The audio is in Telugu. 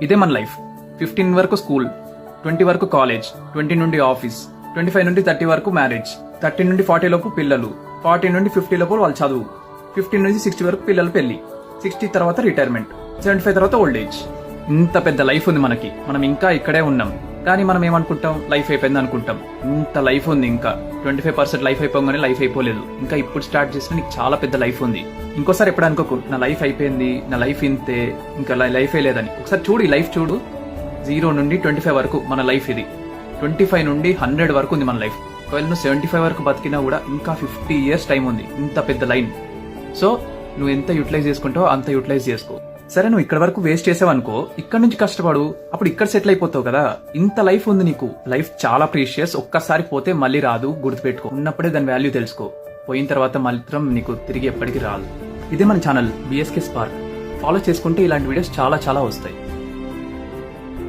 ఇదే మన లైఫ్. 15 వరకు స్కూల్, 20 వరకు కాలేజ్, 20 నుండి ఆఫీస్, 25 నుండి 30 వరకు మ్యారేజ్, 30 నుండి 40 లోపు పిల్లలు, 40 నుండి 50 లోపు వాళ్ళ చదువు, 50 నుంచి 60 వరకు పిల్లల పెళ్లి, 60 తర్వాత రిటైర్మెంట్, 75 తర్వాత ఓల్డ్ ఏజ్. ఇంత పెద్ద లైఫ్ ఉంది మనకి. మనం ఇంకా ఇక్కడే ఉన్నాం. కానీ మనం ఏమనుకుంటాం, లైఫ్ అయిపోయింది అనుకుంటాం. ఇంత లైఫ్ ఉంది. ఇంకా 25% లైఫ్ అయిపోగానే లైఫ్ అయిపోలేదు. ఇంకా ఇప్పుడు స్టార్ట్ చేసిన నీకు చాలా పెద్ద లైఫ్ ఉంది. ఇంకోసారి ఎప్పుడు అనుకోకు నా లైఫ్ అయిపోయింది, నా లైఫ్ ఇంతే, ఇంకా లైఫే లేదని. ఒకసారి చూడు, ఈ లైఫ్ చూడు. 0 నుండి 25 వరకు మన లైఫ్ ఇది. 25 నుండి 100 వరకు ఉంది మన లైఫ్. ఒకవేళ నువ్వు 75 వరకు బతికినా కూడా ఇంకా 50 years టైం ఉంది. ఇంత పెద్ద లైన్. సో నువ్వు ఎంత యూటిలైజ్ చేసుకుంటావో అంత యూటిలైజ్ చేసుకో. సరే, నువ్వు ఇక్కడ వరకు వేస్ట్ చేసావనుకో, ఇక్కడ నుంచి కష్టపడు, అప్పుడు ఇక్కడ సెటిల్ అయిపోతావు కదా. ఇంత లైఫ్ ఉంది నీకు. లైఫ్ చాలా ప్రీషియస్. ఒక్కసారి పోతే మళ్ళీ రాదు, గుర్తుపెట్టుకో. ఉన్నప్పుడే దాని వాల్యూ తెలుసుకో. పోయిన తర్వాత మాత్రం నీకు తిరిగి ఎప్పటికీ రాదు. ఇదే మన ఛానల్ BSK Spark. ఫాలో చేసుకుంటే ఇలాంటి వీడియోస్ చాలా చాలా వస్తాయి.